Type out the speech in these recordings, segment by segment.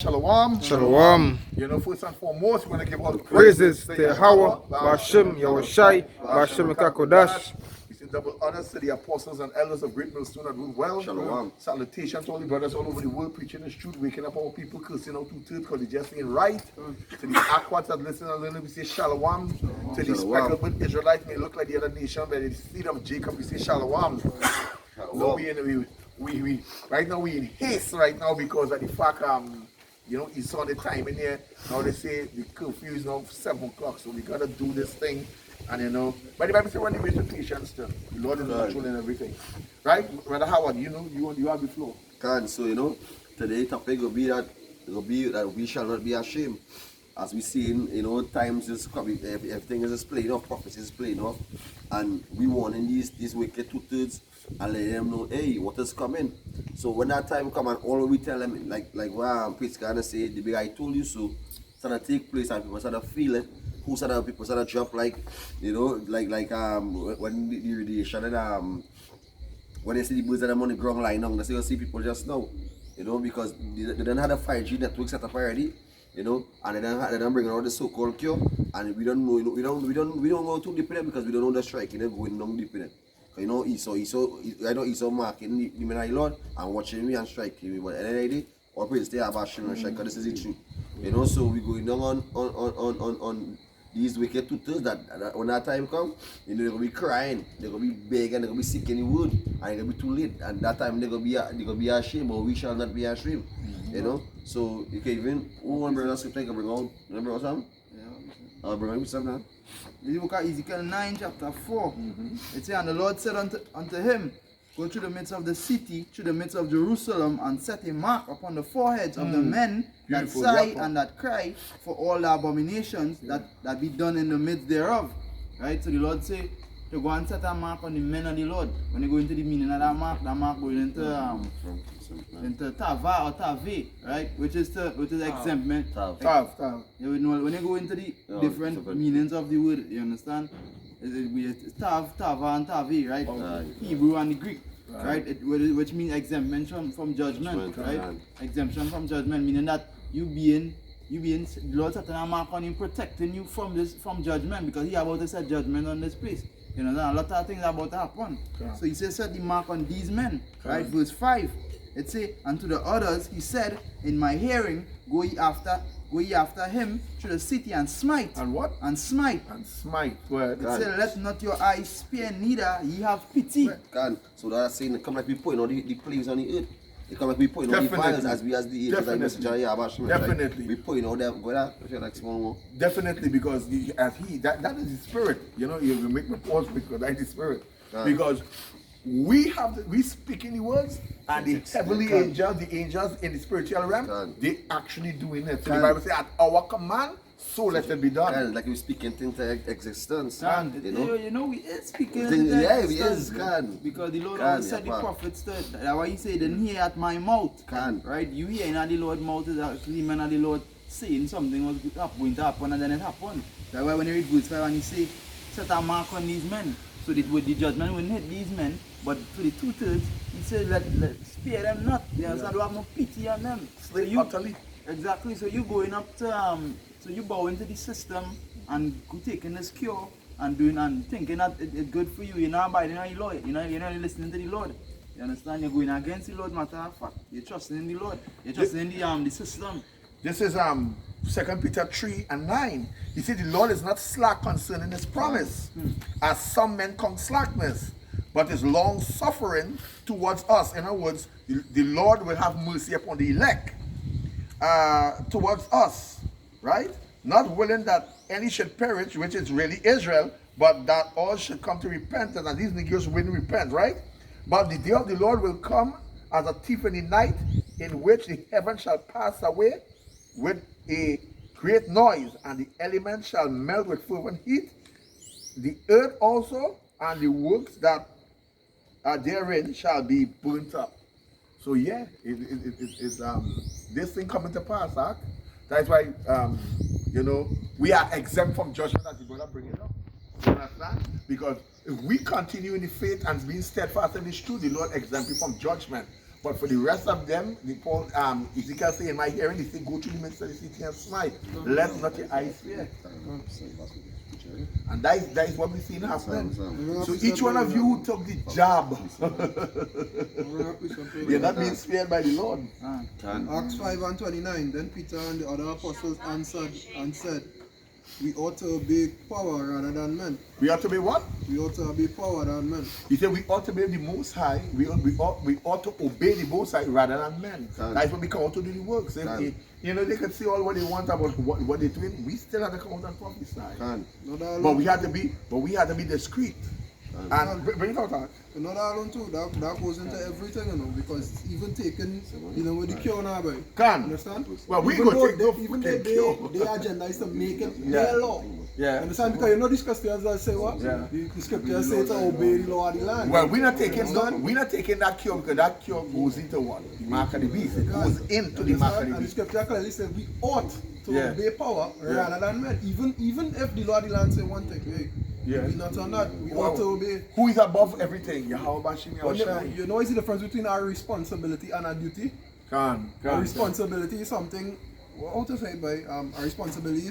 Shalom. Shalom. First and foremost, we want to give all the Praises to Yahweh, Bashem, Yahushai, Bashem Kakodash. We say double honors to the apostles and elders of Great Millstone that rule well. Shalom. Salutations to all the brothers all over the world preaching the truth, waking up all people, cursing out two-thirds because they just ain't right. To the aquats that listen and learn, we say shalom. To the speckled Israelites may look like the other nation, but the seed of Jacob, we say shalom. No, we right now we in haste right now because of the fact you saw the time in here. Now they say the curfew is now 7 o'clock, so we gotta do this thing. And but the Bible says when you wait with patience, the Lord is controlling everything. Right? Brother Howard, you have the floor. So today topic will be that we shall not be ashamed. As we see in times is coming, everything is just playing off, prophecy is playing off, and we warning these wicked two-thirds and let them know, hey, what is coming. So when that time come and all we tell them, like what Priest gonna say, the big I told you so, start to take place and people start to feel it. Who start people start to drop like when the radiation and when they see the birds that are on the ground lying down, they say you see people just now, because they don't have the 5G network set up already. And they don't bring out the so-called cure, and we don't know, we don't go too deep in it because we don't know the strike, going down deep in it. I know Esau marking the men of the Lord and watching me and striking me, but at the end of the day, our praise they have Hashem and strike, because this is the truth. So we going down on these wicked tutors that when that time comes, they're gonna be crying, they're gonna be begging, they're gonna be seeking the word, and it's gonna be too late, and that time they're gonna be ashamed, but we shall not be ashamed. So you can even one brother scripture can bring out. Remember what Sam? Yeah. Bring out something. You look at Ezekiel 9 chapter 4. It says, and the Lord said unto him, go through the midst of the city, through the midst of Jerusalem, and set a mark upon the foreheads of the men that sigh and that cry for all the abominations that be done in the midst thereof. Right? So the Lord say to go and set a mark on the men of the Lord. When you go into the meaning of that mark going into Tava or Tavi, right? Which is exemptment. Tav. When you go into the different meanings of the word, you understand? It's Tav, Tava, and Tavi, right? Hebrew and the Greek, right? Which means exemption from judgment, right? Exemption from judgment, meaning that you being Lord setting a mark on him, protecting you from judgment, because he about to set judgment on this place. A lot of things are about to happen. So he says, set the mark on these men, right? Verse 5. It says, and to the others he said, in my hearing, go ye after him through the city and smite. And what? And smite. And smite. Well, it said, let not your eyes spare, neither ye have pity. So that's saying they come like we putting all the plagues on the earth. They come like we putting all the violence as the angels like messenger here about definitely. We putting all them go that like small more. Definitely, because that is the spirit. You make me pause because that is the spirit. Because we speak in the words, and the heavenly angels, the angels in the spiritual realm, they actually doing it. So the Bible says, at our command, so let it be done. Like we speaking things to existence. We is speaking we is. Because the Lord always said the prophets that's why he said, then hear at my mouth. Right? You hear in the Lord's mouth is actually man of the Lord saying something was going to happen, and then it happened. That's why when you read verse 5 and he say, set a mark on these men, so that with the judgment will hit these men, but for the two-thirds, he says, let spare them not. You understand? Don't have no pity on them. Utterly. Exactly. So you going up to so you bow into the system and taking this cure and doing and thinking that it's good for you. You're not abiding on the Lord. You're not listening to the Lord. You understand? You're going against the Lord, matter of fact. You're trusting in the Lord. You're trusting in the system. This is 2 Peter 3 and 9. He said the Lord is not slack concerning his promise, as some men count slackness, but is long suffering towards us. In other words, the Lord will have mercy upon the elect towards us, right? Not willing that any should perish, which is really Israel, but that all should come to repentance, and these niggas will repent, right? But the day of the Lord will come as a thief in the night, in which the heavens shall pass away with a great noise, and the elements shall melt with fervent heat. The earth also and the works that are therein shall be burnt up. So yeah, it's this thing coming to pass, huh? That's why we are exempt from judgment, as the brother bring it up. You understand? Because if we continue in the faith and being steadfast in this truth, the Lord exempt you from judgment. But for the rest of them, the Paul, Ezekiel say in my hearing, he say, go to the midst of the city and smite. Let not your eyes fear. And that is what we see happening. So each one of you who took the job, you're not being spared by the Lord. Acts 5:29. Then Peter and the other apostles answered and said, we ought to obey power rather than men. We ought to be what? We ought to obey power than men. He said we ought to be the Most High. We ought to obey the Most High rather than men. That's what we come out to do the works. You know, they can say all what they want about what they're doing. We still have to come out and prophesy. But we had to be discreet. And bring it out, Art. Not alone too. That goes into everything, you know, because even taking, you know, with the cure now, boy. Understand? Well, we even go though take no even fucking their cure. agenda is to make it their law. Yeah. Understand? Because you know these Christians that say what? Yeah. The scriptures say to obey the law of the land. Well, we're not taking that cure because that cure goes into what? The mark of the beast. It goes into the mark of the And the beast. scripture clearly says we ought to obey power rather than men. Even if the law of the land say one thing, hey, we not on that. We ought to obey. Who is above everything? Yahweh Bashim Yahushai. You know, is the difference between our responsibility and our duty? Our responsibility is something. How to say, by our responsibility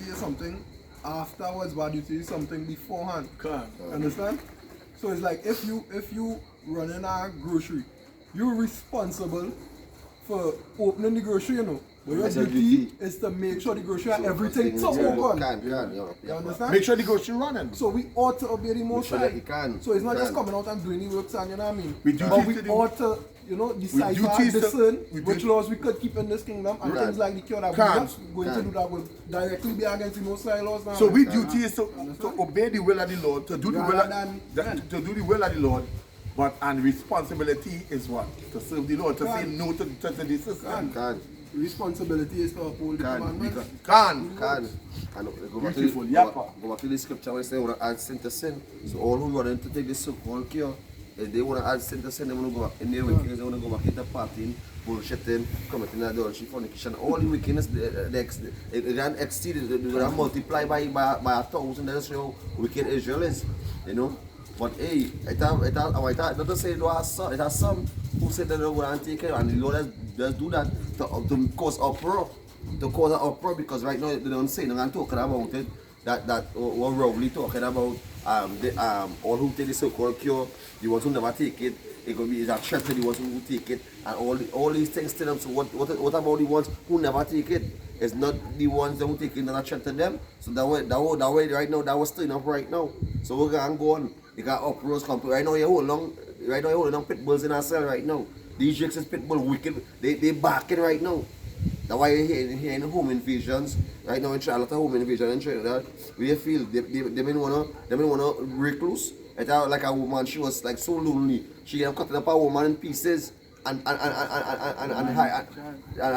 is something afterwards, but duty is something beforehand. Understand? So it's like if you running a grocery, you're responsible for opening the grocery, you know. But your duty is to make sure the grocery and everything to open. You understand? Make sure the grocery running. So we ought to obey the Most High. So it's not just coming out and doing the works, and you know what I mean. But we ought to, you know, decipher and discern which laws we could keep in this kingdom, and things like the cure that we're not going to do that will directly be against the Most High laws. Now. So we duty is to obey the will of the Lord, to do the will of the Lord. And responsibility is what? To serve the Lord, to say no to the system. Responsibility is to uphold the commandments. And go back to the scripture where it says they want to add sin to sin. So all who want to take this so-called cure, if they want to add sin to sin, they want to go back in their wickedness, they want to go back into partying, bullshitting, committing adultery, fornication. All the wickedness, they can exceed it, they can multiply by 1,000. That's how wicked Israel is, you know. But hey, it doesn't say it has some who say that they want to take it, and the Lord does do that to cause uproar. To cause an uproar, because right now they don't say nothing talking about it. That we're roughly talking about all who take the so-called cure, the ones who never take it, it could be a threat to the ones who take it, and all these things to them. So what about the ones who never take it? It's not the ones that who take it that are threat to them. So that way right now, that was stirring up right now. So we're gonna go on. You got uproars come. Right now you're holding on pit bulls in our cell right now. These jakes is pit bull wicked. They barking right now. That's why you're hearing home invasions right now in Charlotte, home invasion in Trinidad. We feel they been wanna recluse. It's like a woman, she was like so lonely. She had cutting up a woman in pieces and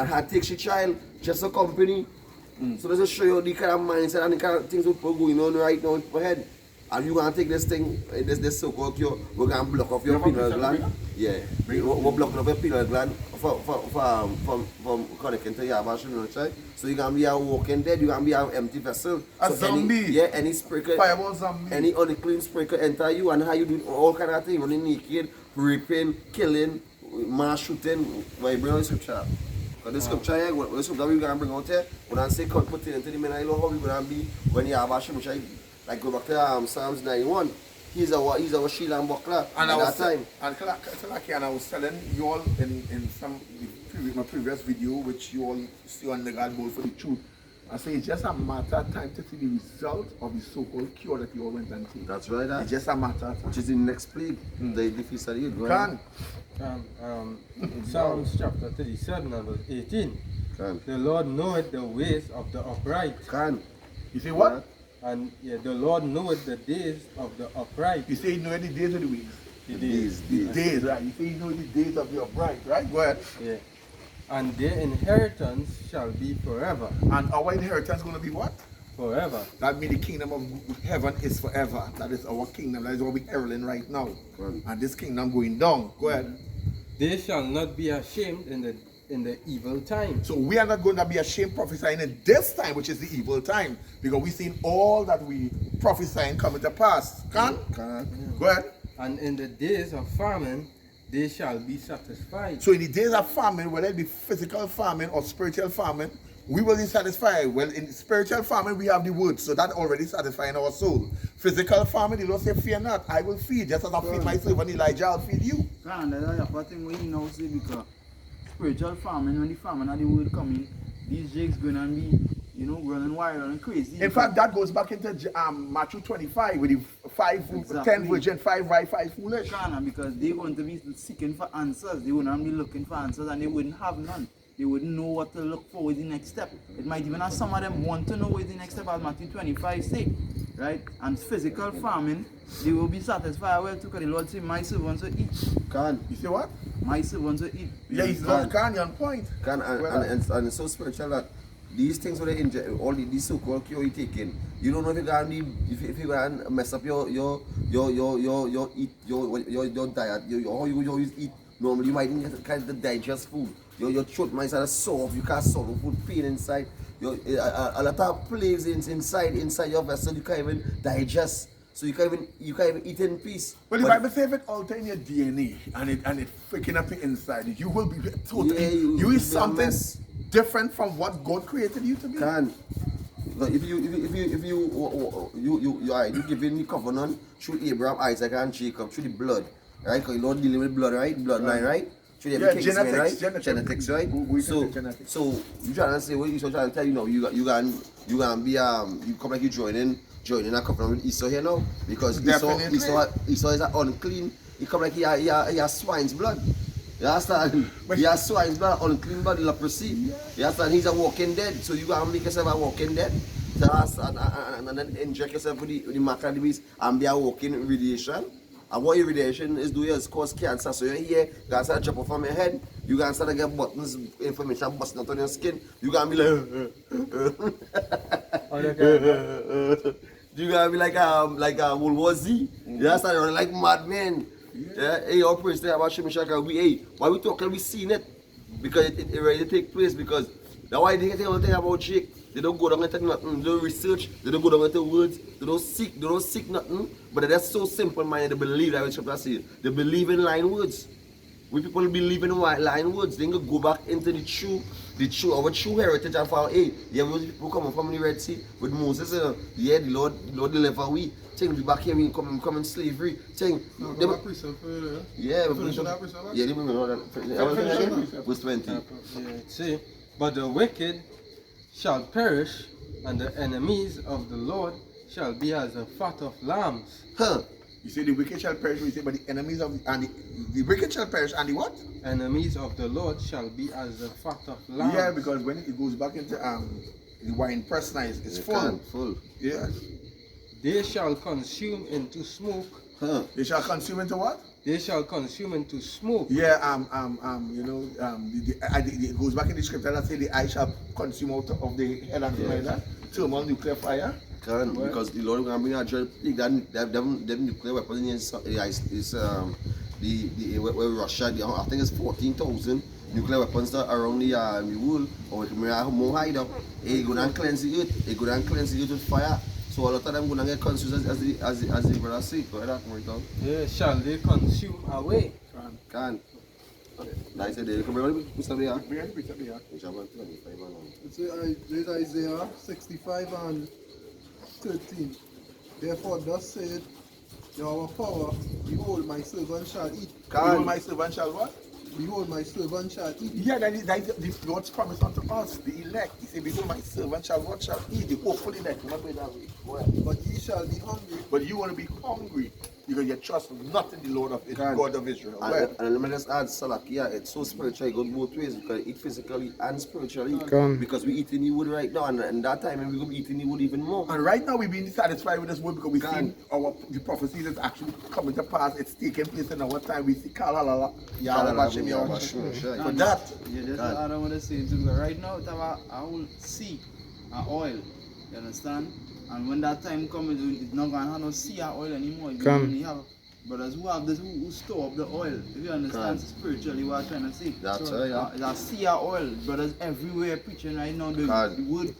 had take she child just a company. So let's just show you the kind of mindset and the kind of things that are going on right now in my head. And you gonna take this thing, this so-called cure, we're gonna block off your pineal gland. Yeah, we're blocking off your pineal gland from connecting to your Bashim. So you're gonna be a walking dead, you're gonna be an empty vessel. A zombie. Any sprinkle, Fireball zombie. any unclean sprinkle enter you, and how you do all kind of things, running naked, raping, killing, mass shooting. Why bring out the scripture? Because the scripture here, the scripture we're gonna bring out here, we're gonna say, put it into the men, I know how we're gonna be when you have Bashim. Like go back to Psalms 91. He's our shield and buckler at that time. And I was telling you all in my previous video, which you all see on the God Bowl for the Truth. I say it's just a matter of time to see the result of the so-called cure that you all went and take. That's right. It's just a matter of time. Which is in the next plague, the feast of the Eid. In Psalms chapter 37 and verse 18. The Lord knoweth the ways of the upright. You say what? And the Lord knoweth the days of the upright. You say you know the days of the week? The days. The days, right? You say you know the days of the upright, right? Go ahead. Yeah. And their inheritance shall be forever. And our inheritance is going to be what? Forever. That means the kingdom of heaven is forever. That is our kingdom. That is what we're heralding right now. And this kingdom going down. Go ahead. They shall not be ashamed in the evil time. So we are not going to be ashamed prophesying in this time, which is the evil time, because we've seen all that we prophesying coming to pass. Go ahead. And in the days of famine, they shall be satisfied. So in the days of famine, whether it be physical famine or spiritual famine, we will be satisfied. Well, in spiritual famine, we have the word, so that already satisfying our soul. Physical famine, the Lord say, fear not, I will feed, just as I feed my servant Elijah, I'll feed you. That's the thing we now say, because spiritual famine, when the famine and the word coming, these jakes gonna be, running wild and crazy. In fact, that goes back into Matthew 25 with the 10 virgin, 5 right, 5 foolish. Because they want to be seeking for answers. They wouldn't be looking for answers and they wouldn't have none. They wouldn't know what to look for with the next step. It might even have some of them want to know what the next step, as Matthew 25 say. Right? And physical farming, they will be satisfied well too, because the Lord say, my servants will eat. You say what? My servants will eat. Yeah, he's not you're on point. And it's so spiritual that these things where they inject, all these so-called cure you taking, you don't know if you're gonna need, if you're gonna mess up your diet, how you eat. Normally you might need kind of digest food. Your throat might start sore, you can't swallow food, pain inside. A lot of plagues inside your vessel you can't even digest. So you can't even eat in peace. Well, the Bible says if it alter in your DNA and it freaking up inside, you will be totally. You is something different from what God created you to be. Look, if you giving the covenant through Abraham, Isaac, and Jacob through the blood, right? Because you don't dealing with blood, right? Bloodline, right? Genetics, right? So you trying to say what you trying to tell you gonna be you come like you joining a covenant with Esau here now, because Esau is unclean. He come like he has swine's blood. You understand? He has swine's blood, unclean blood, leprosy. You understand? He's a walking dead. So you gotta make yourself a walking dead. And then inject yourself with the mark of the beast and be a walking radiation. And what your radiation is doing is cause cancer. So you're here, you can start to chop off from your head, you can start to get buttons, information busting out on your skin. You can be you gotta be like World War Z. You understand? Running like madmen. Yeah. Hey, our praise there about Shemi Shaka. Why we talking? We seen it because it already take place. Because that's why they tell thing about Jake. They don't go down and take nothing. They don't research. They don't go down into words. They don't seek nothing. But that's so simple, man. They believe that what say. They believe in line words. We people believe in line words. They go back into our true heritage and for those people coming from the Red Sea with Moses. The Lord deliver we. Thing we back here we come in slavery. Thing. Verse 20. See, but the wicked shall perish, and the enemies of the Lord shall be as the fat of lambs. You say the wicked shall perish, we say, but the enemies of the wicked shall perish, and the what? Enemies of the Lord shall be as the fat of lambs. Yeah, because when it goes back into the wine press now, it's full. Yeah. They shall consume into smoke. They shall consume into what? They shall consume into smoke. Yeah, it goes back in the scripture that say the eye shall consume out of the head and something like that. Thermal nuclear fire. Because the Lord will bring a judge. Them nuclear weapons is where Russia. I think it's 14,000 nuclear weapons that are around the world. Or more hide up. They go and cleanse the earth. They go and cleanse the earth with fire. So a lot of them gonna get consumed as the brother say. Go ahead, Marito. Yeah, shall they consume away? Can. Like I said, they come around. Mr. Bia. It's Isaiah 65 and 13. Therefore, thus said Yahweh power, behold, my servant shall eat. Behold, my servant shall what? Behold, my servant shall eat. Yeah, that is the Lord's promise unto us, the elect. He said, behold, my servant shall what shall eat? The hopeful elect. Remember that way. But ye shall be hungry. But you want to be hungry because you trust not in the Lord of God of Israel. And let me just add, Salakia, it's so spiritual, it goes both ways. We can eat physically and spiritually. Because we eat in the wood right now, and that time we're going to be eating the wood even more. And right now we're being satisfied with this word because we see the prophecies is actually coming to pass. It's taking place in our time. We see Kalalala, for that. Yeah, that's what I don't want to say too. Right now, it's a whole sea and oil. You understand? And when that time comes, it's not going to have no sea and oil anymore. You only have brothers who have this, who store up the oil. If you understand spiritually what I'm trying to say. That's right, yeah. It's a sea and oil. Brothers everywhere preaching right now, the word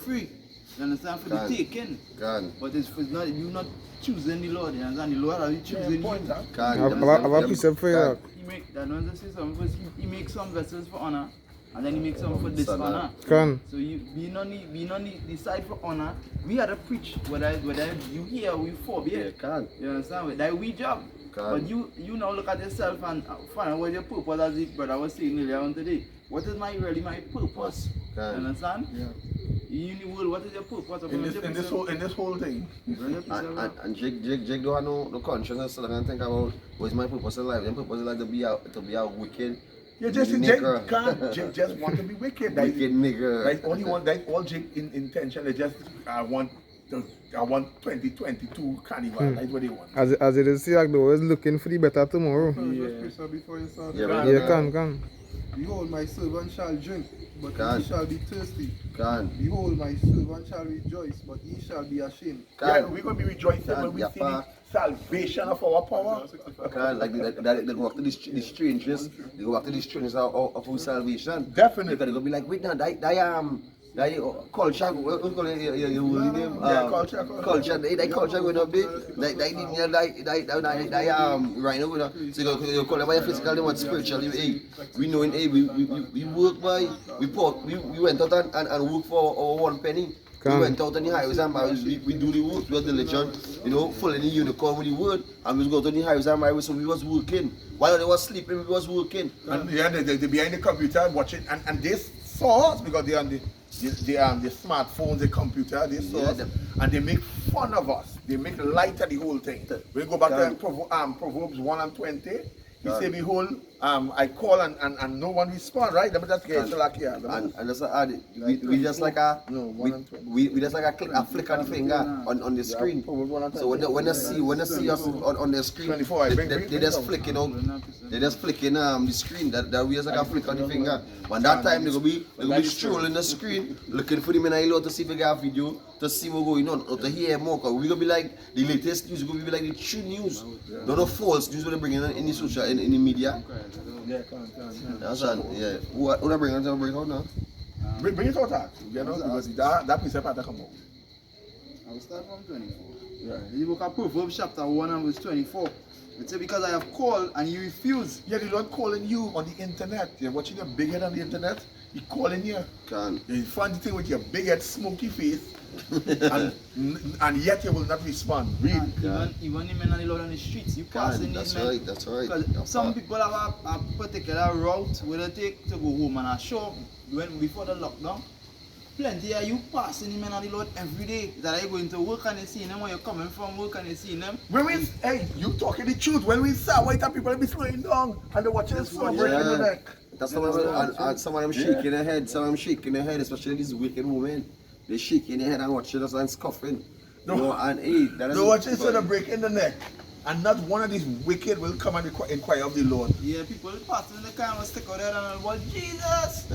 free. You understand? For Can. the taking. Can. But it's not you not choosing the Lord, you understand? The Lord are you choosing you. Can. Have a piece of prayer. He make that one to say something first, he makes some vessels for honor and then he makes some for dishonor. Can. So we not need decide for honor. We had to preach whether you hear or you forbid. Yeah, can. You understand? That we job. But you now look at yourself and find out what your purpose, as the brother was saying earlier on today. What is my purpose? You understand? Yeah. In the world, what is your purpose? In this whole thing. And Jake don't have no conscience so I think about what's my purpose in life. My purpose in life to be a wicked Yeah, just nigger. Jake just want to be wicked. Wicked nigger. Like all he want, like all Jake intention is just I want 2022 carnival. That's what they want. As it is, see, like, always looking for the better tomorrow. Before you start. Yeah, Yeah, can. Behold, my servant shall drink, but Can. he shall be thirsty. Can. Behold, my servant shall rejoice, but he shall be ashamed. Yeah, we're going to be rejoicing when we Yeah, see the salvation of our power. Can. Like they go after the strangeness. They go after the strangeness of our salvation. Definitely. Because they go be like, wait now, that culture, what you call it, your holy name? Yeah, culture. Culture, that culture going to be, that right now, so you call it by physical, they want spiritual, hey, we know in, hey, we work by, we went out and work for our 1 penny. We went out on the highways and byways, we do the work, we are diligent, following the unicorn with the word, and we go to the highways and byways, so we was working. While they was sleeping, we was working. And yeah, they behind the computer watching, and they saw us because they're on the smartphones, the computer, they saw us, and they make fun of us. They make light of the whole thing. We go back to Proverbs 1:20. He say, behold, I call and no one respond, right? Let me just get it like here. And that's we just like a we just like a flick of the finger on the screen. So when they see us on the screen, 24, they just flicking they just flicking the screen. That we just like a flick on the finger. When that time they go be strolling the screen, looking for the men to see if they got a video, to see what's going on, or to hear more. Cause we gonna be like the latest news, gonna be like the true news, not the false news when they bring in the social in the media. Yeah, come on. That's yeah. What I bring on now? Bring it out, because that piece of part come out. I will start from 24. Yeah. The book of Proverbs chapter 1 and verse 24. It says, because I have called and you refuse. Yeah, the Lord calling you on the internet. You're watching your big head on the internet. He calling you. Can. You find the thing with your big head, smoky face, and yet you will not respond. Read. Even the men and the Lord on the streets, you pass in these men. That's right. Because some people have a particular route where they take to go home and a show before the lockdown. Plenty of you passing the men and the Lord every day. That are going to work and you see them, or you're coming from work and you see them. Hey, you talking the truth. When we saw white people be slowing down and they're watching the sun breaking the neck. That's some of them shaking their head. Some of them shaking their head, especially these wicked women. They're shaking their head and watching us and scoffing. And hey, that is. They're watching instead of breaking the neck. And not one of these wicked will come and inquire of the Lord. Yeah, people passing the car and stick out there and well, Jesus!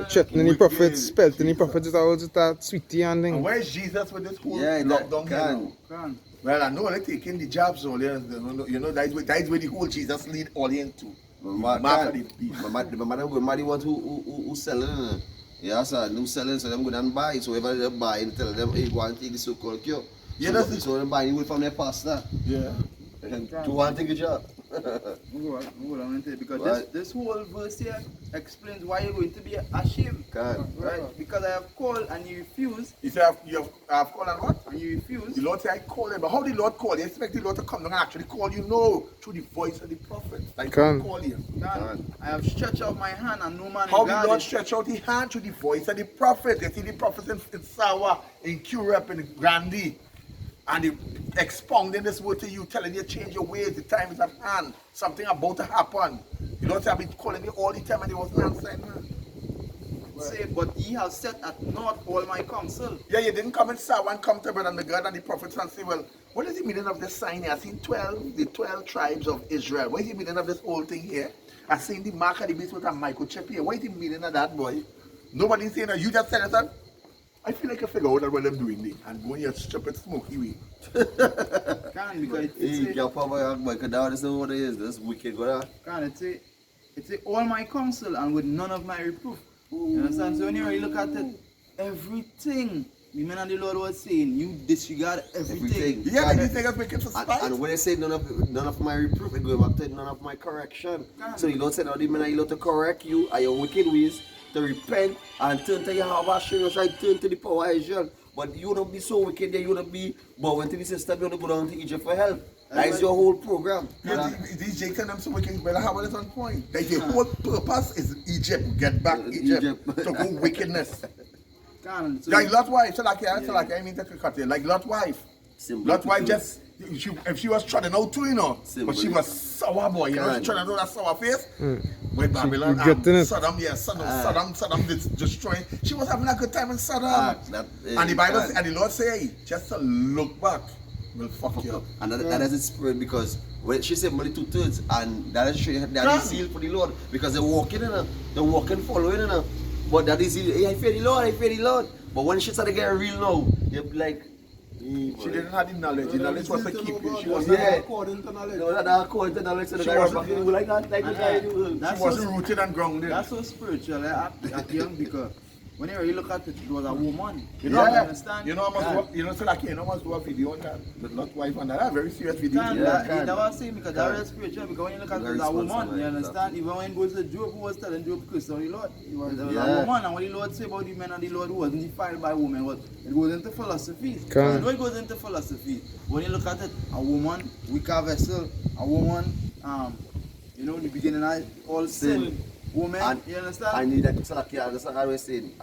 Chatting any prophets, spelt any prophets, it's all just that sweetie and And thing. where is Jesus with this whole Yeah, lockdown can. here? Well, I know they're taking the jobs all there. That's where the whole Jesus lead all into. My mother want who selling. Yeah, sir, who selling, so them go and buy. So whoever they buy and tell them, hey, go and take the so-called cure. Yeah, that's it. So they're buying it from their pastor. Yeah. To want to take a job. Because this whole verse here explains why you're going to be ashamed. Right? Because I have called and you refuse. He said, I've called and what? And you refuse. The Lord said, I called him. But how did the Lord call you? You expect the Lord to come down and actually call you? No. Through the voice of the prophet. Like Can. call you. I have stretched out my hand and no man How did the Lord it. stretch out his hand through the voice of the prophet? You see the prophets in Sawa, in Curep, in Grandy. And he expounding this word to you, telling you change your ways, the time is at hand, something about to happen. The Lord said, I've been calling you all the time and he wasn't answering. Say, but ye have set at naught all my counsel. Yeah, you didn't come in Sawa and come to Brother and the God and the prophets and say, well, what is the meaning of this sign here? I've seen the 12 tribes of Israel. What is the meaning of this whole thing here? I've seen the mark of the beast with a microchip here. What is the meaning of that, boy? Nobody's saying that. You just said it. I feel like I figure out what I'm doing there and go in your stupid smoky way. Can because Hey, your papa, because that is what it is. That's wicked. It's all my counsel and with none of my reproof. You understand? So when you really look at it, everything the man and the Lord was saying, you disregard everything. Yeah, these niggas make it for spite. And when they say none of my reproof, it goes back to none of my correction. So the Lord said, "Oh, the man are to correct you and your wicked ways, to repent and turn to Yahweh, turn to the power of Israel. But you don't be so wicked that you don't be bowing to the system, you don't go down to Egypt for help. That is your whole program." Yeah, these Jake and them so wicked, but how is on point? Like the whole purpose is Egypt, get back Egypt to go wickedness. Like Lot's wife, so like I mean that we cut it. Like Lot's wife. Lot's wife just if she was trying out too, you know, but she was sour boy, you know, she trying to do that sour face. With Babylon, Saddam did destroying. She was having a good time in Saddam. And the Bible and the Lord say, just to look back will fuck you up. And that is its spirit, because when she said only 2/3, and that is showing that is zeal for the Lord, because they're walking in her, they're walking following in her. But that is zeal. Hey, I fear the Lord, I fear the Lord. But when she started getting real now, you're like, she didn't have the knowledge. The knowledge was to keep it. She was according to knowledge. no, that according to knowledge, so the She guy wasn't- was back, like that, like the guy do. she wasn't rooted and grounded. That's so spiritual, at young, because when you really look at it, it was a woman. You know, You understand? You know, so like you know, must do a video on that, but not wife on that. A very serious video. That was saying, because that is spiritual, because when you look at it, Very it was a woman, responsible, you understand? Even when it goes to Job, who was telling Job curse on the Lord, it was a woman, and what the Lord said about the men and the Lord who wasn't defiled by women, it goes into philosophy. Can. You know it goes into philosophy. When you look at it, a woman, weaker vessel, a woman, you know, the beginning of all sin. Woman, And you understand? I need that to Salaki, I understand how I was saying,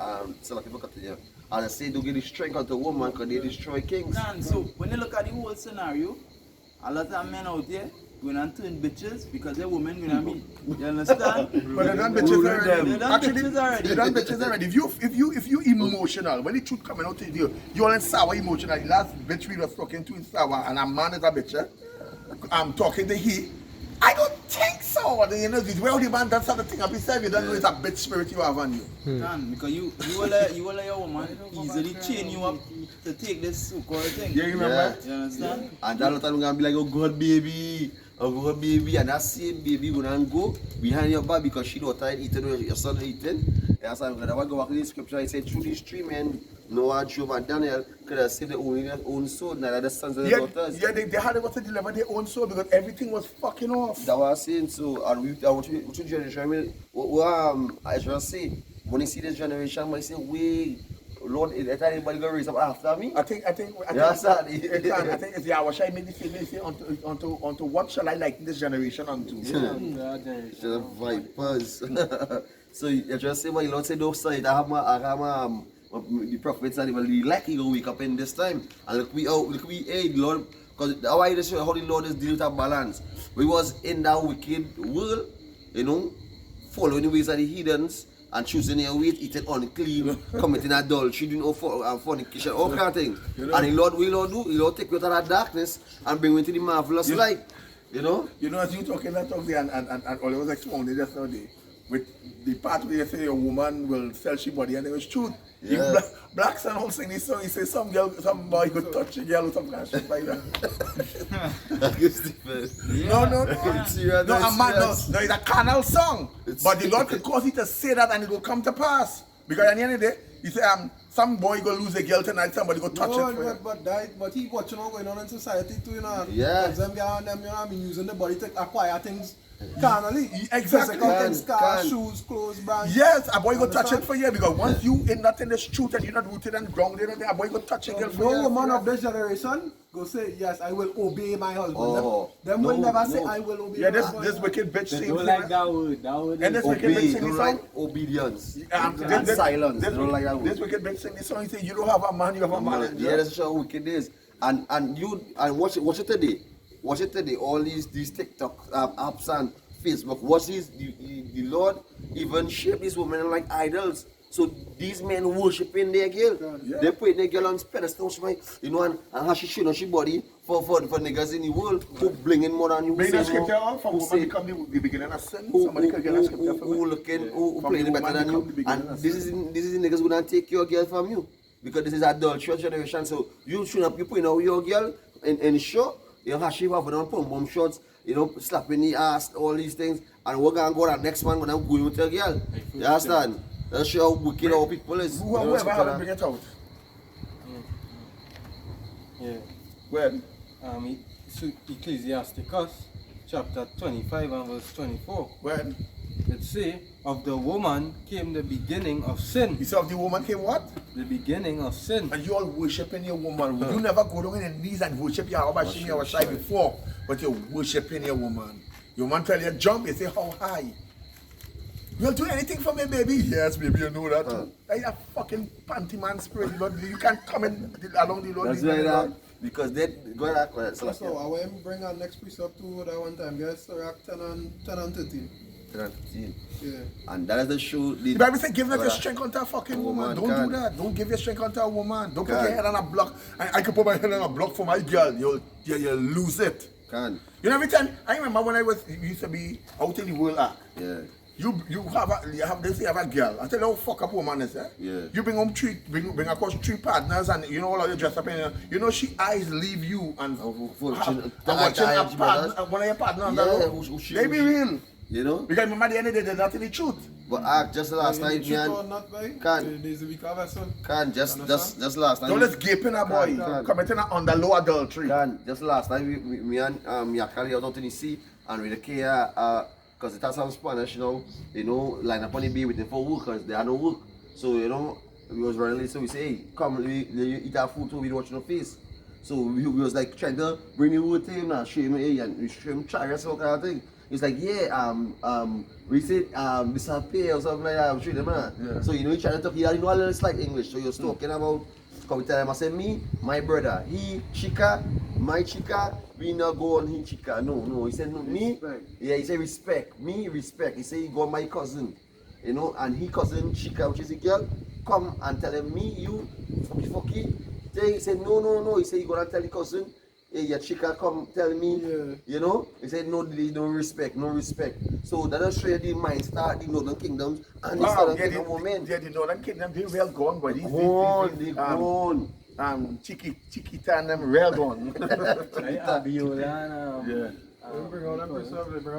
Salaki, look at it, and I say, don't get the strength of the woman, because they destroy kings. And so when you look at the whole scenario, a lot of men out there going and turn bitches because they're women, you know what I mean? You understand? But they done bitches already. They done Actually, bitches already. they done bitches already. If you emotional, when the truth coming out to you, you're in sour emotional. The last bitch we was talking to in sour, and a man is a bitch. I'm talking to he. I don't think so. You know, this way the man does other thing up himself, you don't know it's a bitch spirit you have on you. Can, because you will let your woman easily chain you up to take this so-called thing. You remember? You understand? And that time gonna be like, oh God, baby, and that same baby gonna go behind your back because she don't tired eating, your son eating. And that's why I'm gonna go back to the scripture. It said, through these 3 men, Noah, Job, and Daniel could have saved their own soul, not the sons of the daughters. Yeah, they had to deliver their own soul because everything was fucking off. That was saying. So, and I want to generation. I mean, what Ezra say, when you see this generation, I say, wait, Lord, is that anybody gonna raise up after me? I think Yeah, I think it's Yahweh shall make the statement say onto what shall I like this generation unto? The vipers. So you just say, well, the Lord said, no, son, I have the prophets and the elect will wake up in this time. And look, hey, Lord, because how the Lord is dealing with a balance. We was in that wicked world, you know, following the ways of the heathens and choosing their way, eating unclean, committing adultery, doing fornication, all kind of things. And the Lord will do, the Lord take you out of that darkness and bring you into the marvelous light. You know? You know, as you talking that talk there, and all it was expounded yesterday, with the part where you say a woman will sell she body, and it was truth. Yeah. Black Son whole sing this song, he says some boy could touch a girl with some kind of shit like that. No, a man, no, it's a carnal song. But the Lord could cause it to say that and it will come to pass. Because at the end of the day, he said, some boy go lose a girl tonight, somebody go touch it for him. But he watching what's going on in society too, you know. Yeah. Them, you know, I mean, using the body to acquire things carnally. Exactly. Physical things, cars, shoes, clothes, brands. Yes, a boy go touch it for you because once you in that in this truth and you're not rooted and grounded in it, a boy go touch a girl for you. No woman of this generation go say, yes, I will obey my husband. Oh, them will never say, I will obey Yeah, my husband. this wicked bitch They sings don't like that word. And this wicked Obey, bitch they sing don't this song. like obedience. And Silence, they don't like that word. This wicked bitch sing this song. He say, you don't have a man, you have a man. Yeah, that's how wicked it is. And watch it today. Watch it today. All these TikTok apps and Facebook. Watch these. The Lord even shape these women like idols. So these men worshiping their girl. Yeah. They put their girl on pedestals, right? You know, and how she should on she body for niggas in the world who bling in more than you. Bring say the scripture more, on from who woman say- become the beginning of sin. who Somebody could get a scripture from who it. looking who From playing the better woman than become you, the beginning and of this is the niggas gonna take your girl from you because this is adulterous generation. So you shouldn't be putting out your girl in show. You know, she have on pom pom shots, you know, slapping the ass, all these things, and we're gonna go to the next man when I'm going with your girl. You understand? That's show how wicked our people is. Whoever had to bring it out. Yeah. When? Ecclesiasticus chapter 25 and verse 24. When? It say, of the woman came the beginning of sin. You said of the woman came what? The beginning of sin. And you all worshiping your woman. You never go down on your knees and worship your Abashimi outside before, but you're worshiping your woman. Your man tell you jump, you say how high. You'll do anything for me, baby. Yes, baby, you know that too. That's a fucking panty man spirit. You can't come in along the Lord. That's right, that. Because they go ahead. So I will bring our next precept to that one time, guys. Sirach 10 and 13. Yeah. And that is the show. The Bible says give not your strength unto a fucking woman. Don't do that. Don't give your strength unto a woman. Don't put your head on a block. I can put my head on a block for my girl. You'll lose it. Can. You know every time I remember when I used to be out in the world act. Yeah. You have they say you have a girl. I tell you how fuck up woman is, eh? Yeah. You bring home bring across 3 partners and you know all of you dress up in you know she eyes leave you and watching a partner, one of your partners. They be real. You know? Because remember at the end of the day, that's the truth. But just the last time, just last time. Don't let's gape in a boy committing an underlow adultery. Just last time, me and Yakali was out in the sea and with the care, because it has some Spanish, you know, line up on the bay waiting for work because they had no work. So, you know, we was running late, so we say, hey, come, we eat our food so we don't watch no face. So we was like trying to bring the whole thing and show him, hey, and we show him try or some kind of thing. It's like, yeah, we said, disappear or something like that, I'm showing them, yeah. So, you know, you trying to talk, you know a little slight English, so you're talking about, come tell them, I said, me, my brother, he, chica, my chica, we not go on he chica, no, he said, no, me, yeah, he said, respect, me, respect, he said, he go on my cousin, you know, and he cousin, chica, which is a girl, come and tell him, me, you, fucky, he said, no, he said, you gonna tell the cousin, hey, your chica come tell me, you know, he said no respect. So that will show you the mind start the Northern Kingdoms and the Southern Kingdom women. Yeah, the Northern Kingdom, they well gone, but these gone. Chiquita and them real gone. Bring on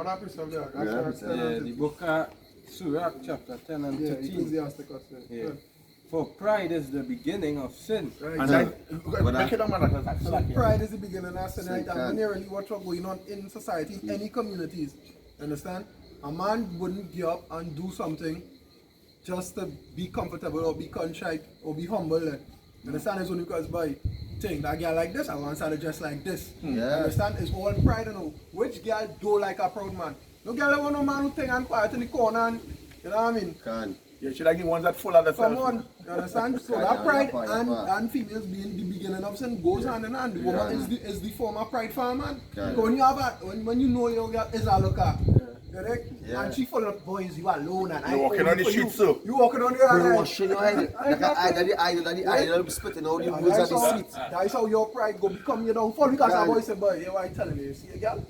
that precept there. Yeah, the book of Sirach chapter 10 and 13. Ecclesiasticus. Yeah. For pride is the beginning of sin. Right. So pride is the beginning of sin, right? And when you really watch what's going on in society, in any communities, understand? A man wouldn't get up and do something just to be comfortable or be contrite or be humble. Understand? It's only because by thing that girl like this, I want to dress like this. Understand? It's all pride, you know. Which girl do like a proud man? No girl want no man who think and quiet in the corner and, you know what I mean? Can. Yeah, she like the ones that full of themselves. Come on, you understand? So that pride and females being the beginning of sin goes hand in hand. The woman is the form of pride for a man. So when you have when you know your girl is a looker, correct? And she full of boys, you alone and you walking on the street, so you walking on the other washing your head. Like the idol spitting out the woods at the seat. That's how your pride go become your downfall because a boy say, boy, you are telling me, you see a girl?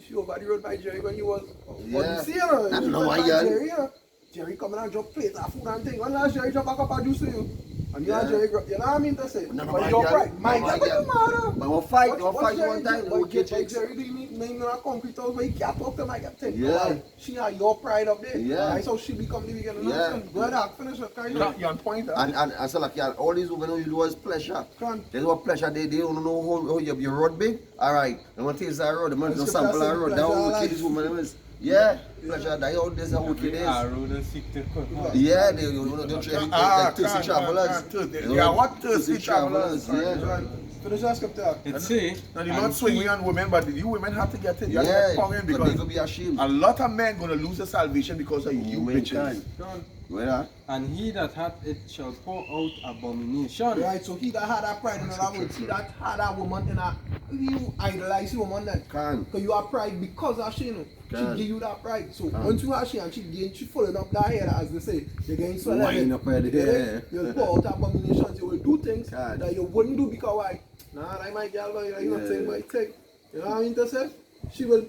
She over the road by Jerry when you was on the sea, I know why girl. Jerry come and drop plates of food and thing. When last Jerry drop a cup of juice to you? And you and Jerry, you know what I mean to say? But your pride. My God, doesn't matter. But we'll fight one time. We'll get Jerry do me a concrete house where you can't talk to my thing. Yeah. She had your pride up there. Yeah. That's how she become the beginning. Yeah. Go ahead, finish it. you're on point. And so like all these women who you do is pleasure. There's what pleasure they don't know how you road big. Alright. They want to taste that road, they want to sample that road. That's how wicked these women is. Yeah, pleasure. That's how this is how wicked it is. Yeah, they like thirsty travelers. Yeah, what thirsty travelers? Yeah. Finish that scripture. It say, Now you're not swinging on women, but you women have to get it. You have Yeah, to get but they because could be ashamed. a lot of men gonna lose their salvation because of you bitches. Where? and he that hath it shall pour out abomination. Right, so he that had that pride in other words, he that had that woman in a, you idolize the woman then. Because you have pride because of she, you know. She give you that pride. So once you have she and she following up that head, as they say, you're getting swelled. Wine up head, yeah. You'll pour out abominations, you will do things that you wouldn't do because why? Nah, I my girl, but you know, thing by thing. You know what I mean to say? She will,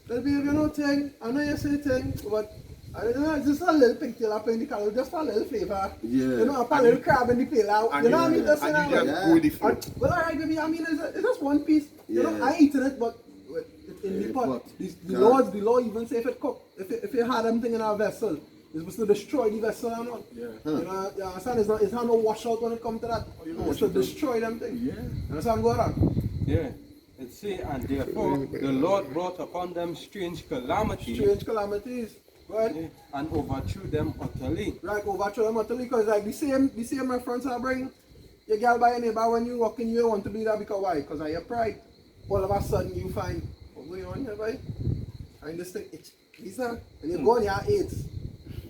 tell me, you know, thing, I know you say thing, but I don't know, just a little pigtail up in the color, just a little flavor. Yeah. You know, a little crab in the pail out. You know what I mean to say? And you just go with the flow. Well, alright, baby, I mean, it's just one piece. You know, I eaten it, but in the pot. The law even say if it cook, if you had them thing in a vessel, It's supposed to destroy the vessel or not. Yeah. You understand? It's not no washout when it comes to that. It's to destroy them things. Yeah. You understand what I'm going on? Yeah. It say, and therefore the Lord brought upon them strange calamities Strange calamities. Right? and overthrew them utterly. Right, overthrow them utterly because like the same reference I bring your girl by your neighbor when you walk in you want to be there because why? Because of your pride. All of a sudden you find what's going on here, boy? And this thing it's not and you go on your AIDS.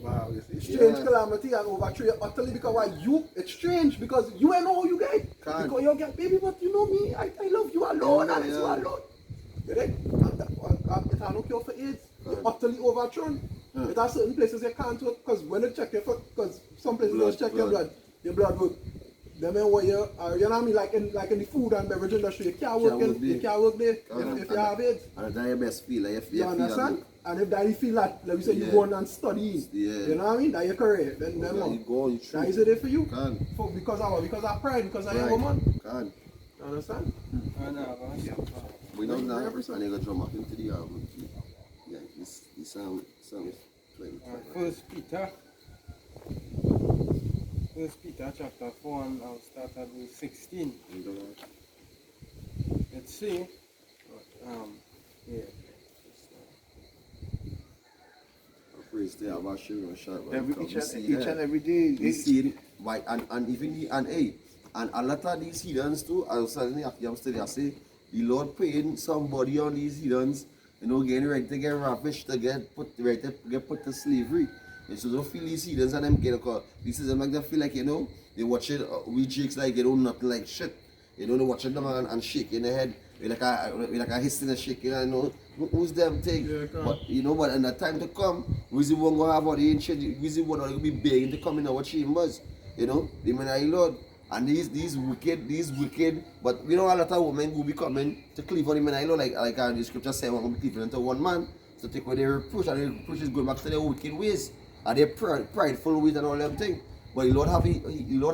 Wow, you see. Strange calamity and overthrow you utterly because why it's strange because you ain't know who you get. Can't. Because you get baby but you know me, I love you alone and it's you alone. You know? It has no cure for AIDS. You're utterly overthrown. There are certain places you can't work because when you check your foot, because some places don't check your blood work. They may what you know what I mean, like in the food and beverage industry, you can't work there if you have AIDS. And that's your best feel, like you You understand? And if that you feel that, like we say, you go on and study, you know what I mean? That your career, then you go, you that is it for you. Can. Because of pride, because of your Pride. woman. Can. You understand? We don't know, and they go drum up into the yeah, this sound is 20. First Peter chapter 4 and I'll start at verse 16. Let's see. Yeah. Praise the Lord, Each and every day. we see it, right, and even and a lot of these heathens too, I was telling you yesterday, I say, the Lord paying somebody on these heathens, you know, getting ready to get ravished, to get put to slavery. And so don't feel these heathens and them get caught. This is them like they feel like, you know, they watch it, we jakes like, you know, nothing like shit. You know, they watching them and shaking their head. With like a hissing and shaking, you know, who's them thing? Yeah, But you know, but in the time to come, we won't go have all the ancient, we won't going to be begging to come in our chambers, you know, the men of the Lord. And these wicked, but we know a lot of women will be coming to cleave on the men of the Lord, like the scripture says, we're going to be cleaving into one man, to take away their reproach, and their reproach is going back to their wicked ways, and their prideful ways and all them things. But the Lord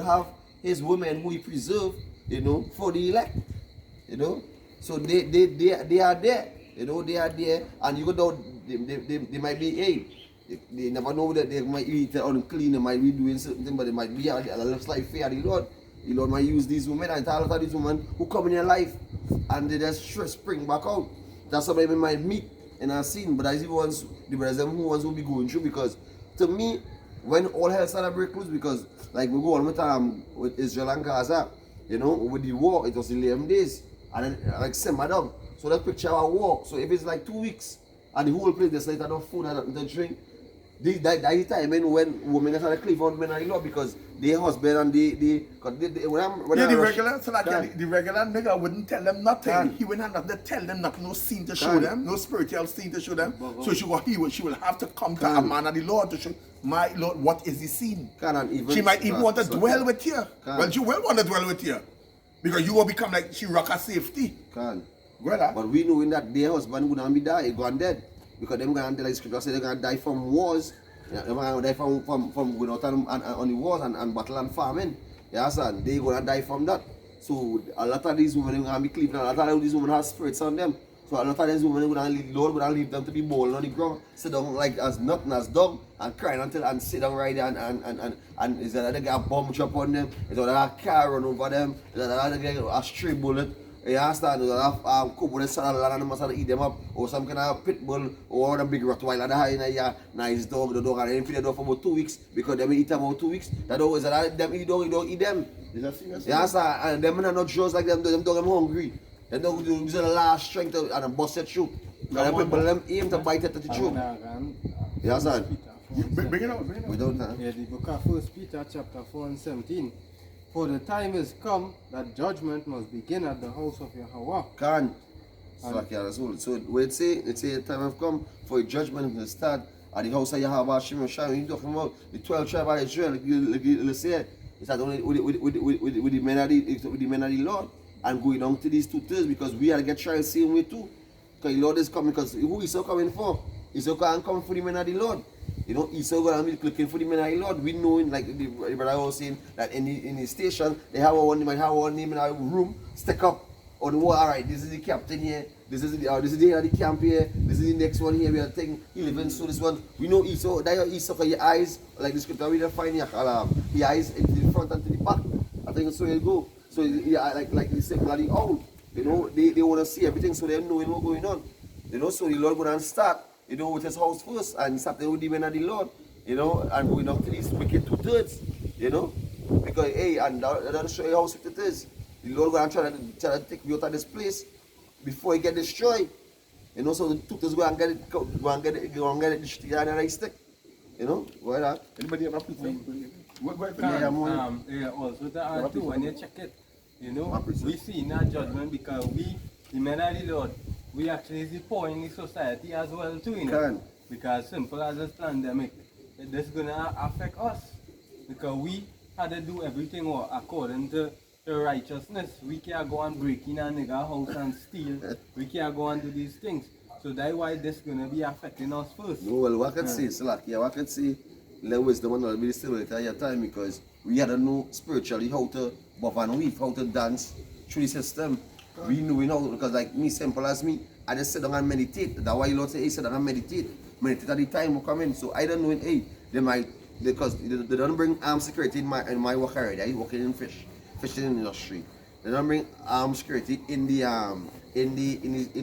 have his women who he preserve, you know, for the elect, you know. So they are there, you know, they are there, and you go down, they might be, hey, they never know that they might be unclean, they might be doing something, but they might be a little slight fear of the Lord. The Lord might use these women, and a lot of these women who come in your life, and they just spring back out. That's somebody we might meet in our scene, but that's the brothers who will be going through, because to me, when all hell started to break loose, because like we go on with Israel and Gaza, you know, with the war, it was 11 days. And then like simmer down. So that picture of a war. So if it's like 2 weeks and the whole place there's like enough food and nothing to drink, that is the time when women are cleave on men and law because their husband and the regular nigga wouldn't tell them nothing. He wouldn't have nothing to tell them, nothing, no scene to show them, no spiritual scene to show them. So she will have to come to a man of the Lord to show, my Lord, what is the scene? She might even want to dwell with you. Well, she will want to dwell with you. Because you will become like she rock her safety. But we know in that their husband would not be die, he gone dead. Because them gonna die, like scripture say, they're gonna die from wars. They're gonna die from going out on the wars and battle and farming. Yes, and they're gonna die from that. So a lot of these women are gonna be cleaving, a lot of these women have spirits on them. So a lot of these women Lord would leave them to be bowling on the ground, sit down like as nothing as dog and crying until and sit down right there and is that they get a bomb drop on them, is that a car run over them, is that they get a stray bullet. You understand? Is that a couple of salad and they must eat them up, or some kind of pit bull or a big Rottweiler that in a nice dog, the dog and then feed the dog for about 2 weeks because they eat them about 2 weeks. That dog is that them eat dog, you don't eat them. Is that serious? You understand? And them are not just like them dog them hungry. They don't use the last strength and bust it through. And then people them aim to bite it to the throat. You understand? Bring it out. We don't know. Yeah, the book of 1 Peter chapter 4 and 17. For the time is come that judgment must begin at the house of Yahweh. Can't. So when it say the time have come for judgment to start at the house of Yahweh Hashem Shai. You're talking about the 12 tribes of Israel. Let's say it's not only with the men of the Lord. And going down to these 2 thirds because we are to get trial same way too. Because the Lord is coming, because who is so coming for? He's so coming for the men of the Lord. You know, he's so going to be looking for the men of the Lord. We know, like the brother was saying, that in the station, they might have one name in our room, stick up on the wall, alright, this is the captain here, this is the head of the camp here, this is the next one here, we are taking 11, so this one, we know each, so that your each for your eyes, like the scripture we define your the eyes into the front and to the back. I think so you go. So yeah, like you said, bloody owl. You know, they want to see everything so they know what's going on. You know, so the Lord going to start, you know, with his house first and starting with the men of the Lord, you know, and going up to these wicked 2/3, you know. Because hey, and that'll show you how sweet it is. The Lord going to try to take you out of this place before he get destroyed. You know, so the 2/3 go and get it, destroyed and the right stick. You know, why that? Anybody have a question? Also to add to when you check it, you know, we see in our judgment because we, the men of the Lord, we actually see poor in the society as well too, you know. Because simple as this pandemic, this gonna affect us. Because we had to do everything according to the righteousness. We can't go and break in a nigga house and steal. We can't go and do these things. So that's why this gonna be affecting us first. No, well, what I can say, Salaki, what I can say, let wisdom and all be still at your time because we had to know spiritually how to buff and weave, how to dance through the system. We know because like me, simple as me, I just sit down and meditate. That's why you Lord say, hey, sit down and meditate. Meditate at the time will come in. So I don't know, hey, they might, because they don't bring armed security in my work already. I working in fishing industry. They don't bring armed security in the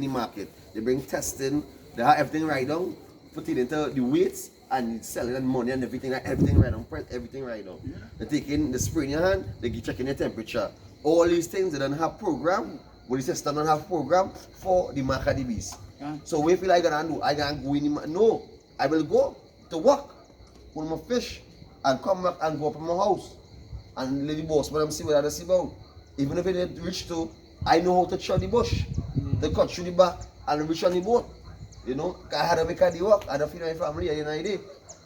market. They bring testing. They have everything right down, put it into the weights and selling and money and everything right down, press everything right down. Yeah. They take in the spray in your hand, they keep checking your temperature. All these things they don't have program, but the system don't have program for the mark of the beast. Yeah. So what feel I gonna do? I gonna go in no, I will go to work with my fish and come back and go up in my house and let the boss let them see what I see about. Even if it ain't reach to, I know how to chop the bush. They cut through the back and reach on the boat. You know, I had to make the work, I had to feed my family, you know,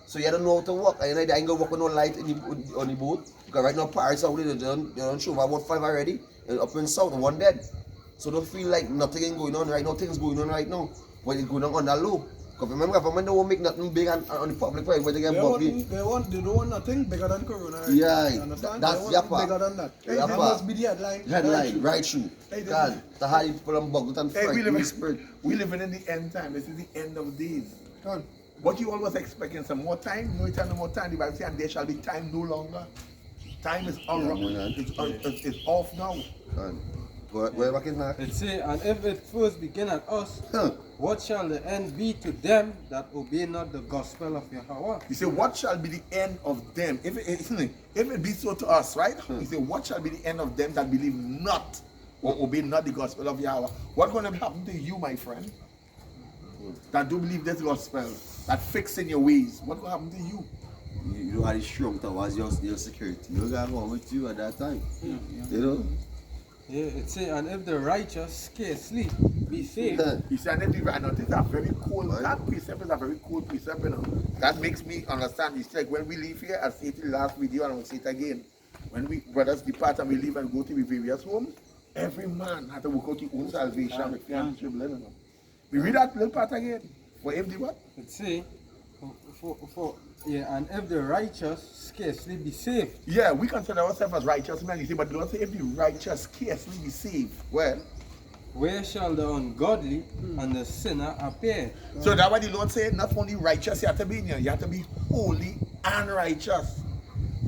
so you don't know how to work. I ain't gonna work with no light on the boat. Because right now Paris out there, they don't show about 5 already, and up in south, and 1 dead. So don't feel like nothing is going on right now, things going on right now. But it's going on the low. Because remember, government don't make nothing big on the public right where they get bugged. They don't want nothing bigger than Corona. Right? Yeah, you understand? that's Yapa. Bigger than that. Hey, that must be the headline. Headline, right through. God, the high people and bugged and frightened. We living in the end time. This is the end of days. What you always expecting some more time? No, it's no more time. The Bible says, and there shall be time no longer. Time is it's off now. Where can that? It say, and if it first begin at us, what shall the end be to them that obey not the gospel of Yahweh? He said, what shall be the end of them? If it be so to us, right? He said, what shall be the end of them that believe not or obey not the gospel of Yahweh? What's going to happen to you, my friend? That do believe this gospel, that fix in your ways. What's going to happen to you? You know how strong towards your security. You got one with you at that time. You know? Yeah, it say, and if the righteous scarcely be saved. He said, and this is a very cool, that precept is a very cool precept, you know. That makes me understand. It's like when we leave here, I say it in the last video and I'll say it again. When we brothers depart and we leave and go to the various homes, every man had to work out his own salvation with fear and trembling, you know. We read that little part again. For if the what? It say, and if the righteous scarcely be saved. Yeah, we consider ourselves as righteous men, you see, but the Lord say if the righteous scarcely be saved. Well, where shall the ungodly and the sinner appear? So that's why the Lord said not only righteous you have to be in here, you have to be holy and righteous.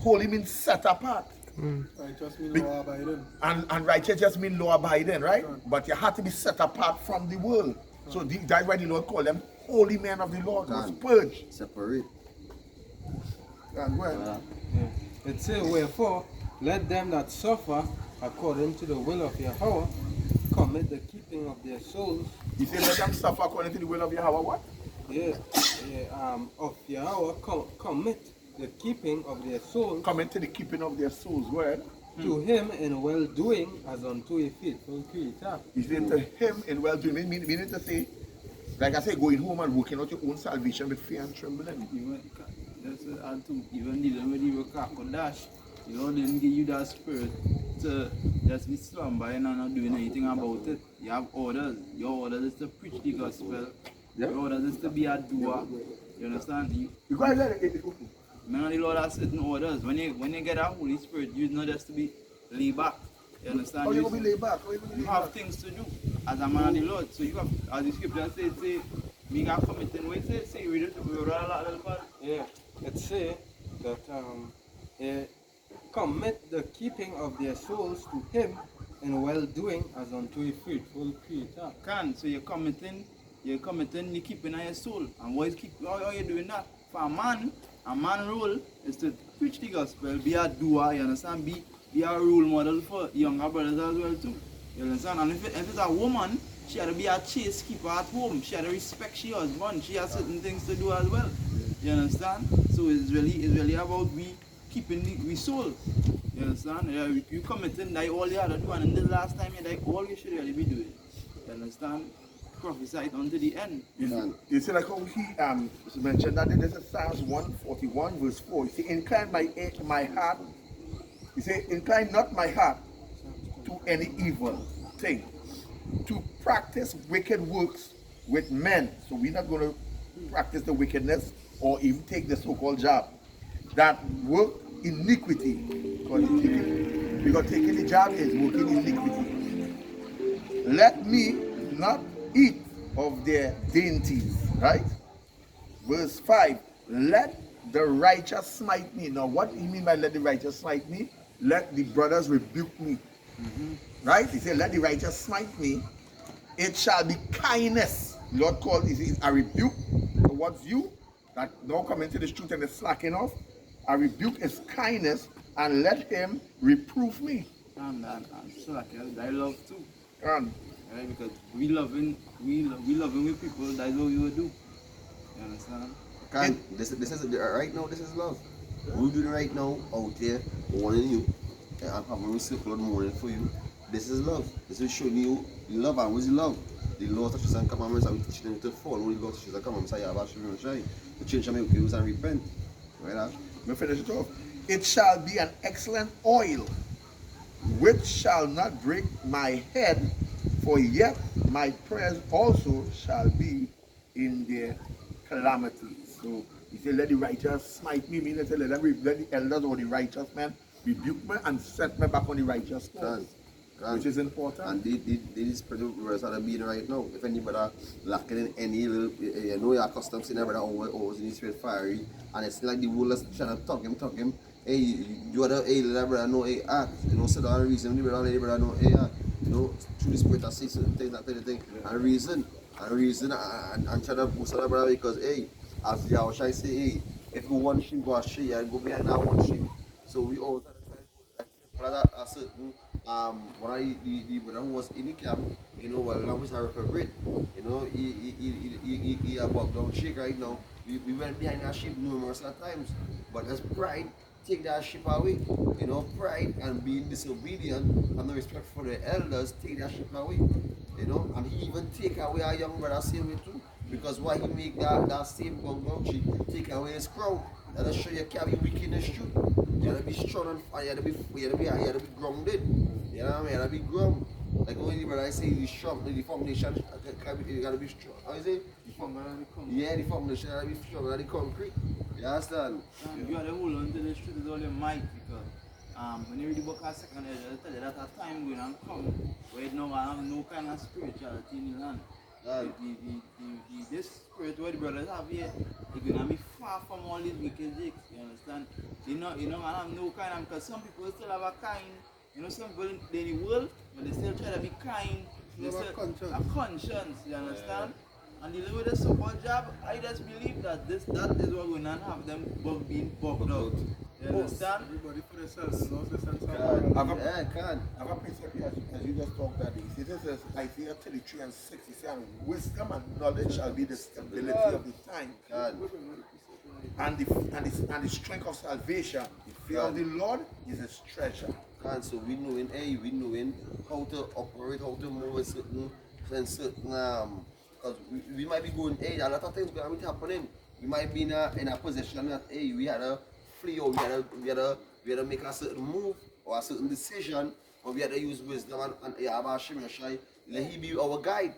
Holy means set apart. Righteous means law abiding. And righteous just means law abiding, right? But you have to be set apart from the world. So that's why the Lord called them holy men of the Lord, was purged. Separate. And well. It says, wherefore, let them that suffer according to the will of Yahweh commit the keeping of their souls. He said, let them suffer according to the will of Yahweh. What? Of Yahweh commit the keeping of their souls. Commit to the keeping of their souls. Where? To him in well doing as unto a faithful creator. He said to him in well doing, meaning to say, like I say, going home and working out your own salvation with fear and trembling. Even dealing with the Kakodash, you know, didn't give you that spirit to just be slumbering and not doing anything about it. You have orders. Your orders is to preach the gospel. Your orders is to be a doer. You understand? You guys let it. Man, the Lord has certain orders. When you get a Holy Spirit, you're not just to be lay back. You understand? How you gonna be laid back? How you gonna be You laid have back? things to do as a man of the Lord. So you have, as the scripture says, say, me got committing. What it say, read it, we run a lot of part. Yeah, it say that commit the keeping of their souls to Him in well-doing as unto a faithful Creator. So you're committing the keeping of your soul. And what is how are you doing that? For a man role is to preach the gospel, be a doer, you understand? Be a role model for younger brothers as well too. You understand? And if it's a woman, she had to be a chase keeper at home. She had to respect she husband. She has certain things to do as well. You understand? So it's really about we keeping we soul. You understand? Yeah, you committing that all you had to do, and in the last time you like all you should really be doing. You understand? Prophesy unto the end. You see, like how he mentioned that this is Psalms 141 verse 4. You see, incline my heart. You say, incline not my heart to any evil thing, to practice wicked works with men. So we're not going to practice the wickedness or even take the so-called job that work iniquity. Because taking the job is working iniquity. Let me not eat of their dainties, right? Verse 5, let the righteous smite me. Now what do you mean by let the righteous smite me? Let the brothers rebuke me. Right? He said, let the righteous smite me. It shall be kindness. Lord called is a rebuke towards you that don't come into this truth and is slacking off. A rebuke is kindness, and let him reprove me. And so like I love too. And Right? Because we loving with people, that's what we will do. You understand? This is right now. This is love. We're doing right now out there, warning you. I'm having a circle of morning for you. This is love. This is showing you love, and what is love? The law, statutes, and commandments, and we teach them to follow the law, statutes, and commandments. I have actually try to change and make use and repent. Right? let me finish it off. It shall be an excellent oil, which shall not break my head, for yet my prayers also shall be in their calamities. So he said, let the righteous smite me, meaning let the elders or the righteous men rebuke me and set me back on the righteous course, which is important. And this pretty words that are being right now. If anybody lacking in any little, you know, you're accustomed to seeing everybody always in this straight fiery, and it's like the world is trying to talk him. Hey, you are the little brother know, hey, you know, sit down and reason, the brother know, hey, you know, through the spirit I see certain things, that kind of thing, and reason, and try to boost the brother because, hey, as Yahushua say, hey, if you want sheep, go astray, and go behind that one sheep. So we always have a certain, one of the brother who was in the camp, you know, well, language I reprobate, you know, he a buck down shake right now. We went behind that sheep numerous times, but as pride, take that sheep away. You know, pride and being disobedient and no respect for the elders, take that sheep away. You know, and he even take away our young brother same way too. Because why he make that same gun sheep take away his crown. That'll show you can't be wickedness too. You gotta be strong and you gotta be grounded. You know what I mean? You gotta be grounded. Like when the brother say the strong, the foundation you gotta be strong. How is it? Yeah, the foundation gotta be strong and the concrete. You understand? You gotta hold on to the truth with all your might because when you read the book of 2 Ezra, they tell you that a time going and come where you don't have no kind of spirituality in the land. This spirit what the brothers have here, it's gonna be far from all these wicked jakes, you understand? You know, I have no kind of, because some people still have a kind, you know, some people in the world, but they still try to be kind, they still a conscience, you understand? And dealing with the support job, I just believe that that is what we're gonna have them being bugged out. You understand? Everybody for themselves, no sense of I have Yeah, a precept here, as you just talked that he says, this is Isaiah 33 and 6. He said, wisdom and knowledge shall be the stability of the time. And the strength of salvation. The fear of the Lord is his treasure. And so we knowing how to operate, how to move in certain because we might be going, hey, a lot of things going to be happening. We might be in a position that, hey, we had to flee or we had to make a certain move or a certain decision, or we had to use wisdom and Yahweh Shemeshai, let he be our guide.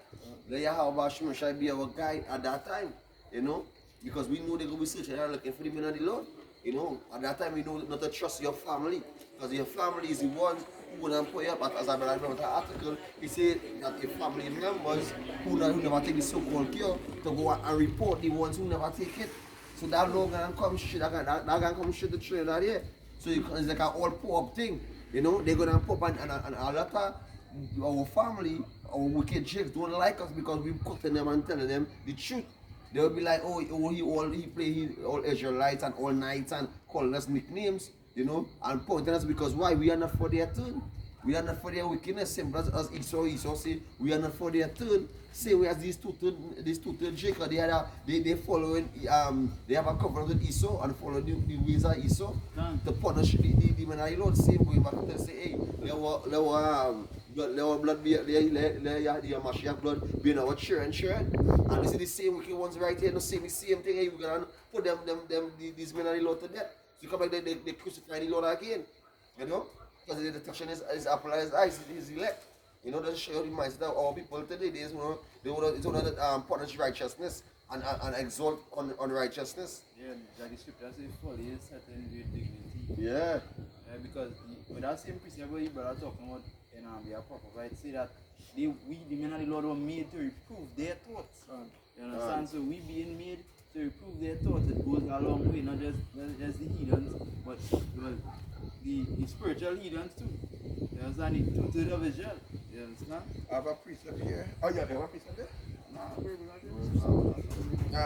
Let Yahweh Shemeshai be our guide at that time, you know, because we know they're going to be searching and looking for the men of the Lord. You know, at that time you know not to trust your family. Because your family is the ones who will put you up. As I remember that article, he said that your family members who never take the so-called cure to go and report the ones who never take it. So that law gonna come shit, that gonna come shit the Trinidad here. So it's like an all pop thing. You know, they're gonna pop and a lot of our family, our wicked chicks don't like us because we cutting them and telling them the truth. They'll be like, oh he play all Israelites and all nights and calling us nicknames, you know, and pointing us because why? We are not for their turn. We are not for their wickedness. Same as Esau say, we are not for their turn. Same way as these two-third Jacob, they following they have a covenant with Esau and follow the ways of Esau to punish the men of the Lord. Same way back to say, hey, let our blood be let your Mashiach blood be in our children. And this is the same wicked ones right here, the same thing. Hey, we're gonna put these men of the Lord to death. So come back, they crucify the Lord again. You know? Because the detection is applied eyes, is elect. You know, that's show the mindset of our people today. They want to punish righteousness and exalt on righteousness. Yeah, like the scripture says, folly is certain with dignity. Yeah. Because with that same precept what you brother talking about in their proper right, say that the men of the Lord were made to reprove their thoughts. You understand? So we being made to reprove their thoughts. It goes a long way, not just the heathens, but the spiritual heathens too. You understand? The two-thirds of Israel. You understand? I have a precept here. Oh yeah, there have a precept there?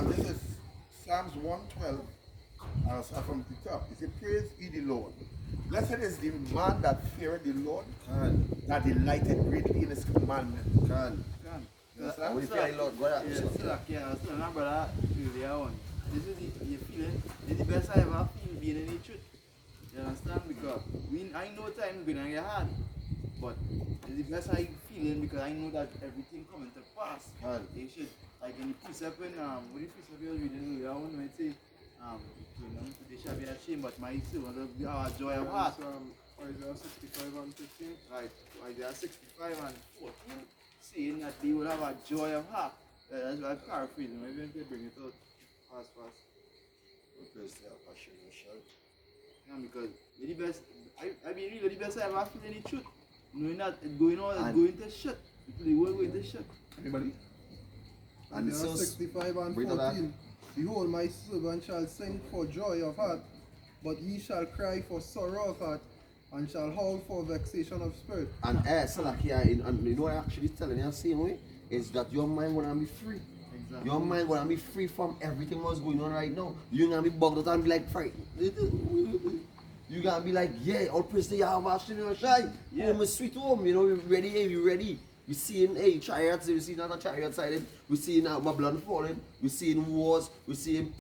This is Psalms 112. I'll start from the top. It says, praise ye the Lord. Blessed is the man that feareth the Lord, that delighteth greatly in his commandment. When you fear the Lord, go ahead. Yeah, I was telling my brother earlier on. This is the feeling. It's the best I ever feel being in the truth. You understand? Because I know times going to get hard. But it's the best I feeling because I know that everything coming to pass. They should, like in the precept when what the precept you was reading earlier on, when it say they shall be ashamed, but my servants will be our joy of heart. Isaiah 65 and 15. Right, Isaiah 65 and 14, saying that they will have a joy of heart. That's why I'm paraphrasing. Maybe I can bring it out fast. Yeah, because it's the best, I mean really the best I ever feel in the truth. Knowing that it's going on, it's going to shit. The world going to shit. Anybody? And so 65 and bring it back. 14. Behold, my servant shall sing for joy of heart, but he shall cry for sorrow of heart, and shall howl for vexation of spirit. And Salakia, and you know what I'm actually telling you the same way? Is that your mind gonna be free. Exactly. Your mind gonna be free from everything what's going on right now. You're gonna be bugged out and be like frightened. You're gonna be like, yeah, all praise to Yahweh, Shai. Yeah. Home is sweet home, you know, you ready, hey, you ready. We seeing chariots, we seeing another chariot side, we seeing Babylon falling, we seeing wars, we seeing